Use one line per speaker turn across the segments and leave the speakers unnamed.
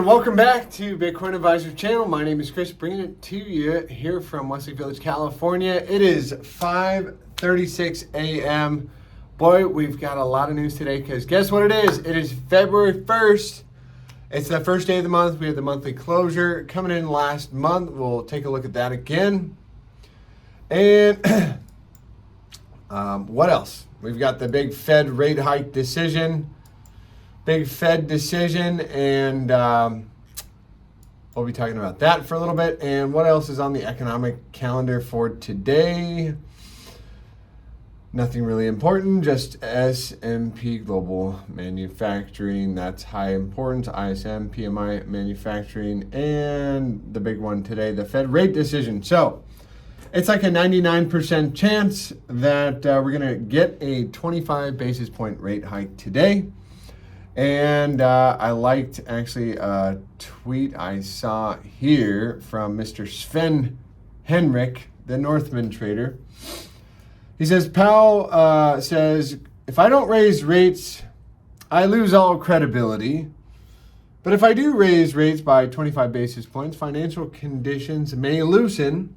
And welcome back to Bitcoin Advisor channel. My name is Chris, bringing it to you here from Westlake Village, California. It is 5:36 a.m. Boy, we've got a lot of news today because guess what it is? It is February 1st. It's the first day of the month. We have the monthly closure coming in last month. We'll take a look at that again. And what else? We've got the big Fed rate hike decision. Big Fed decision, and we'll be talking about that for a little bit. And what else is on the economic calendar for today? Nothing really important, just S&P Global Manufacturing. That's high importance. ISM, PMI Manufacturing, and the big one today, the Fed rate decision. So it's like a 99% chance that we're going to get a 25 basis point rate hike today. And I liked actually a tweet I saw here from Mr. Sven Henrik, the Northman trader. He says, Powell says, if I don't raise rates, I lose all credibility. But if I do raise rates by 25 basis points, financial conditions may loosen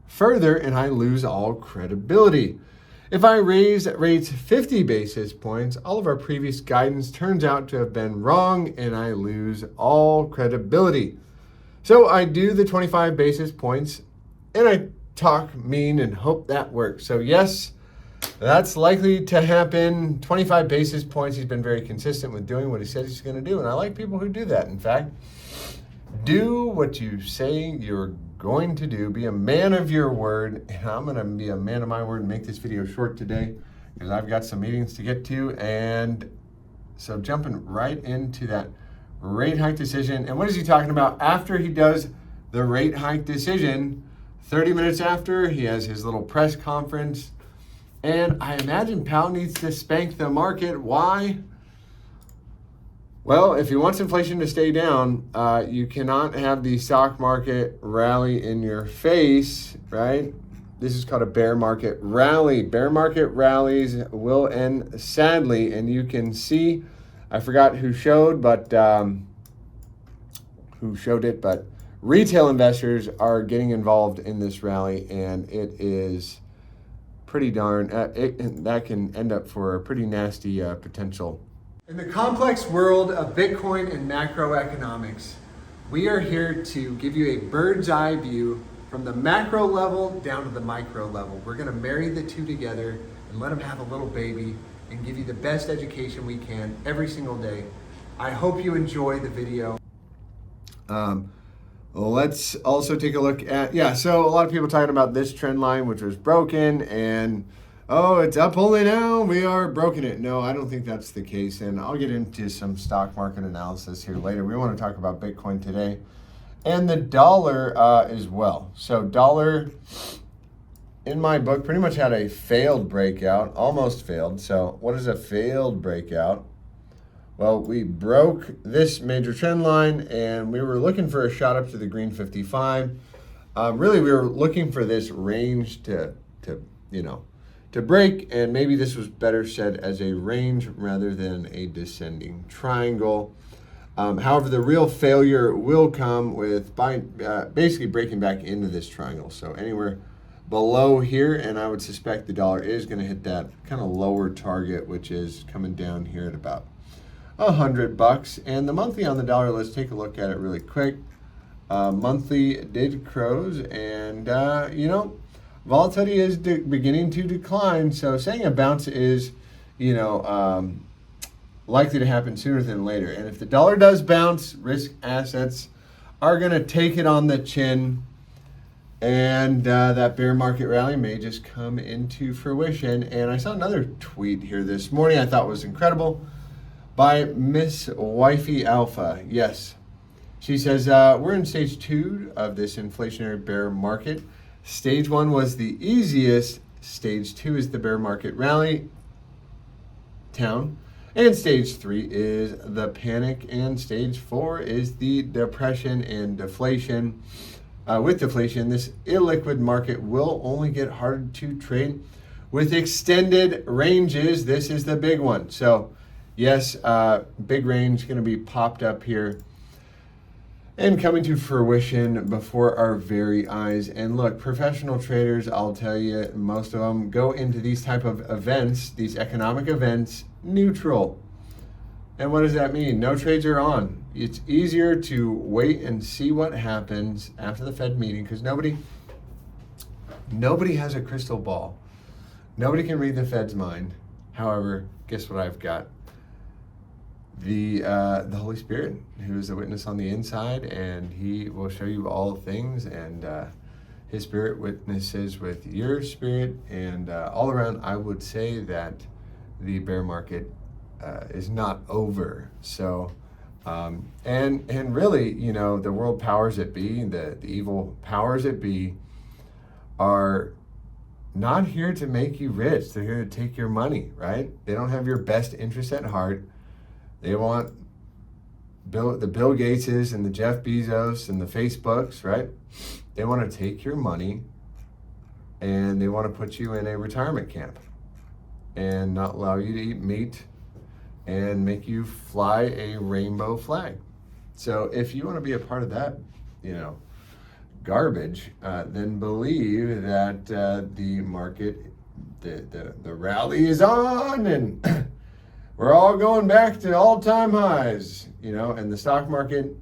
further and I lose all credibility. If I raise rates 50 basis points, all of our previous guidance turns out to have been wrong and I lose all credibility. So I do the 25 basis points and I talk mean and hope that works. So yes, that's likely to happen. 25 basis points. He's been very consistent with doing what he said he's going to do. And I like people who do that. In fact, do what you say you're going to do. Be a man of your word. And I'm going to be a man of my word and make this video short today because I've got some meetings to get to. And so jumping right into that rate hike decision. And what is he talking about? After he does the rate hike decision, 30 minutes after, he has his little press conference. And I imagine Powell needs to spank the market. Why? Well, if he wants inflation to stay down, you cannot have the stock market rally in your face, right? This is called a bear market rally. Bear market rallies will end sadly, and you can see, I forgot who showed it, but retail investors are getting involved in this rally, and it is pretty darn, that can end up for a pretty nasty potential. In the complex world of Bitcoin and macroeconomics, we are here to give you a bird's eye view from the macro level down to the micro level. We're going to marry the two together and let them have a little baby and give you the best education we can every single day. I hope you enjoy the video. Let's also take a look at, so a lot of people talking about this trend line, which was broken, and oh, it's up only now, we are broken it. No, I don't think that's the case, and I'll get into some stock market analysis here later. We want to talk about Bitcoin today and the dollar as well. So dollar, in my book, pretty much had a failed breakout, almost failed. So what is a failed breakout? Well, we broke this major trend line, and we were looking for a shot up to the green 55. Really, we were looking for this range to break, and maybe this was better said as a range rather than a descending triangle. However, the real failure will come with basically breaking back into this triangle. So anywhere below here, and I would suspect the dollar is going to hit that kind of lower target, which is coming down here at about $100. And the monthly on the dollar, let's take a look at it really quick. Monthly did close, and volatility is beginning to decline. So saying a bounce is, likely to happen sooner than later. And if the dollar does bounce, risk assets are going to take it on the chin, and that bear market rally may just come into fruition. And I saw another tweet here this morning I thought was incredible by Miss Wifey Alpha. Yes. She says, we're in stage 2 of this inflationary bear market. Stage 1 was the easiest. Stage 2 is the bear market rally town. And stage 3 is the panic. And stage 4 is the depression and deflation. With deflation, this illiquid market will only get harder to trade with extended ranges. This is the big one. So yes, big range going to be popped up here. and coming to fruition before our very eyes. And look, professional traders, I'll tell you, most of them go into these type of events, these economic events, neutral. And what does that mean? No trades are on. It's easier to wait and see what happens after the Fed meeting because nobody has a crystal ball. Nobody can read the Fed's mind. However, guess what I've got? The Holy Spirit, who is a witness on the inside, and he will show you all things, and his spirit witnesses with your spirit, and all around I would say that the bear market is not over. So and really, you know, the world powers that be, the evil powers that be are not here to make you rich. They're here to take your money, right? They don't have your best interest at heart. They want the Bill Gateses and the Jeff Bezos and the Facebooks, right? They want to take your money and they want to put you in a retirement camp and not allow you to eat meat and make you fly a rainbow flag. So if you want to be a part of that, you know, garbage, then believe that the market, the rally is on and we're all going back to all-time highs, you know, and the stock market,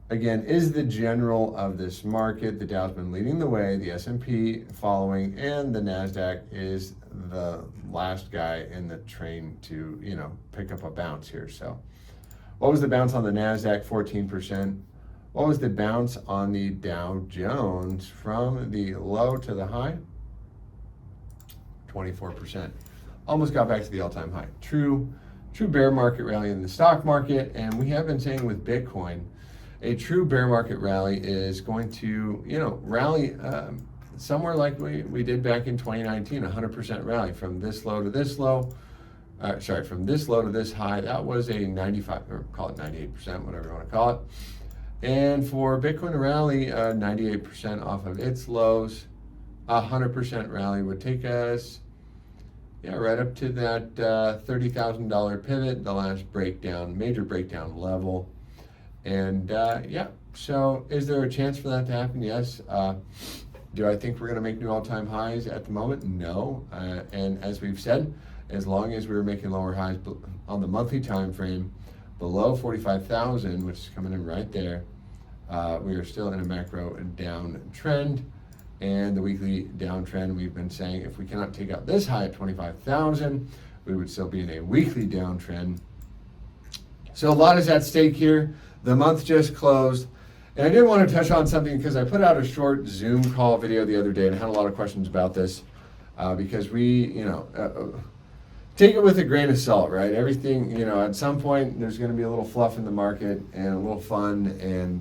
again, is the general of this market. The Dow's been leading the way, the S&P following, and the NASDAQ is the last guy in the train to, you know, pick up a bounce here. So what was the bounce on the NASDAQ? 14%. What was the bounce on the Dow Jones from the low to the high? 24%. Almost got back to the all-time high. True bear market rally in the stock market, and we have been saying with Bitcoin, a true bear market rally is going to, you know, rally somewhere like we did back in 2019, 100% rally from this low to this low. From this low to this high. That was a 95, or call it 98%, whatever you want to call it. And for Bitcoin to rally 98% off of its lows, 100% rally would take us, right up to that $30,000 pivot, the last breakdown, major breakdown level. And so is there a chance for that to happen? Yes. Do I think we're going to make new all-time highs at the moment? No. And as we've said, as long as we're making lower highs on the monthly time frame below 45,000, which is coming in right there, we are still in a macro downtrend. And the weekly downtrend, we've been saying if we cannot take out this high at 25,000, we would still be in a weekly downtrend. So a lot is at stake here. The month just closed. And I did want to touch on something because I put out a short Zoom call video the other day and had a lot of questions about this because we, take it with a grain of salt, right? Everything, at some point there's going to be a little fluff in the market and a little fun and,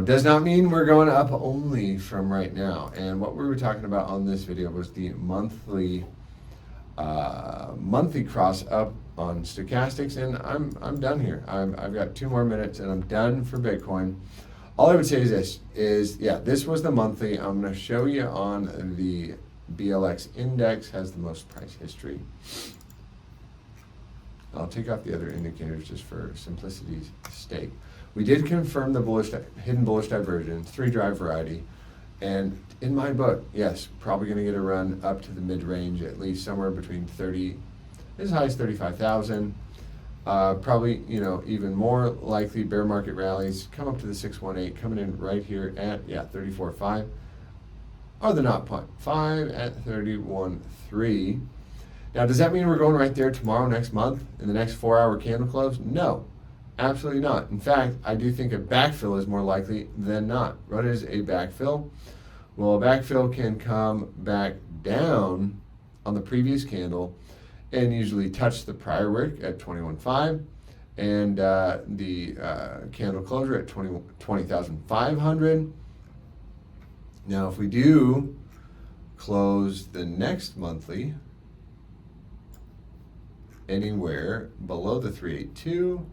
does not mean we're going up only from right now. And what we were talking about on this video was the monthly cross up on stochastics, and I'm done here. I've got 2 more minutes and I'm done for Bitcoin. All I would say is this was the monthly. I'm going to show you on the BLX index, has the most price history. I'll take off the other indicators just for simplicity's sake. We did confirm the hidden bullish divergence, 3-drive variety, and in my book, yes, probably going to get a run up to the mid-range, at least somewhere between 30, as high as 35,000. Probably, even more likely bear market rallies come up to the 618, coming in right here at 34.5, or the 0.5 at 31.3. Now, does that mean we're going right there tomorrow, next month, in the next 4-hour candle close? No. Absolutely not. In fact, I do think a backfill is more likely than not. What is a backfill? Well, a backfill can come back down on the previous candle and usually touch the prior wick at 21.5 and the candle closure at 20,500. Now, if we do close the next monthly anywhere below the 382,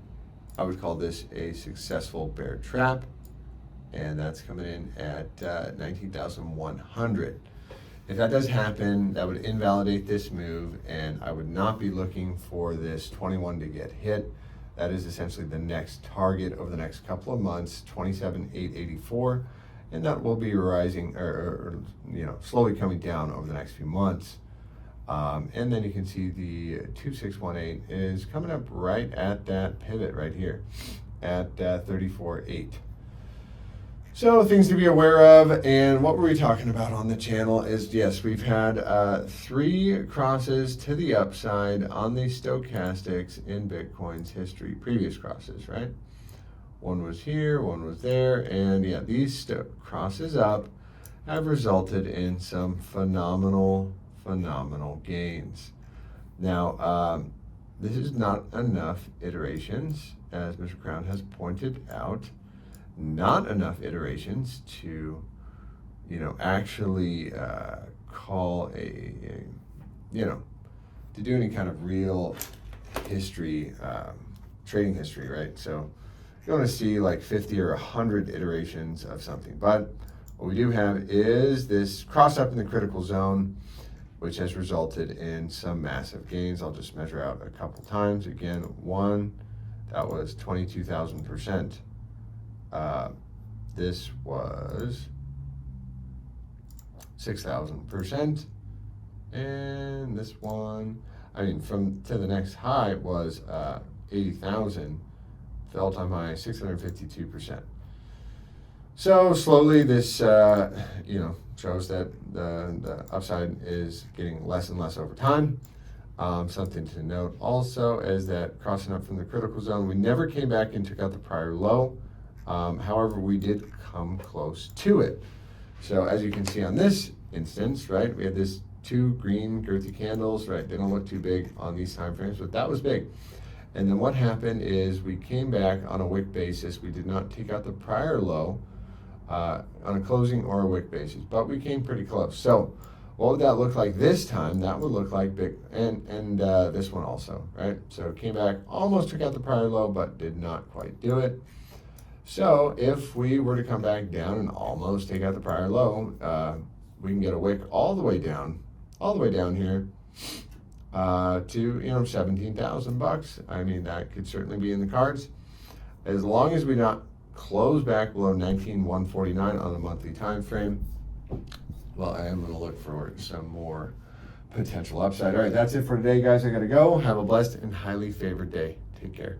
I would call this a successful bear trap, and that's coming in at 19,100. If that does happen, that would invalidate this move, and I would not be looking for this 21 to get hit. That is essentially the next target over the next couple of months, 27,884, and that will be rising or slowly coming down over the next few months. And then you can see the 2618 is coming up right at that pivot right here at 34.8. So things to be aware of, and what were we talking about on the channel is, yes, we've had 3 crosses to the upside on the stochastics in Bitcoin's history, previous crosses, right? One was here, one was there, and yeah, these crosses up have resulted in some phenomenal gains. Now, this is not enough iterations, as Mr. Crown has pointed out. Not enough iterations to, actually call to do any kind of real history, trading history, right? So you want to see like 50 or 100 iterations of something. But what we do have is this cross up in the critical zone, which has resulted in some massive gains. I'll just measure out a couple times. Again, one, that was 22,000%. This was 6,000%, and this one, from to the next high was 80,000, the all-time high 652%. So slowly, this shows that the upside is getting less and less over time. Something to note also is that crossing up from the critical zone, we never came back and took out the prior low. However, we did come close to it. So as you can see on this instance, right, we had this 2 green girthy candles, right? They don't look too big on these time frames, but that was big. And then what happened is we came back on a wick basis. We did not take out the prior low on a closing or a wick basis, but we came pretty close. So what would that look like this time? That would look like big, and this one also, right? So came back, almost took out the prior low, but did not quite do it. So if we were to come back down and almost take out the prior low, we can get a wick all the way down here to 17,000 bucks. I mean, that could certainly be in the cards, as long as we not close back below 19,149 on a monthly time frame. Well, I am going to look for some more potential upside. All right, that's it for today, guys. I got to go. Have a blessed and highly favored day. Take care.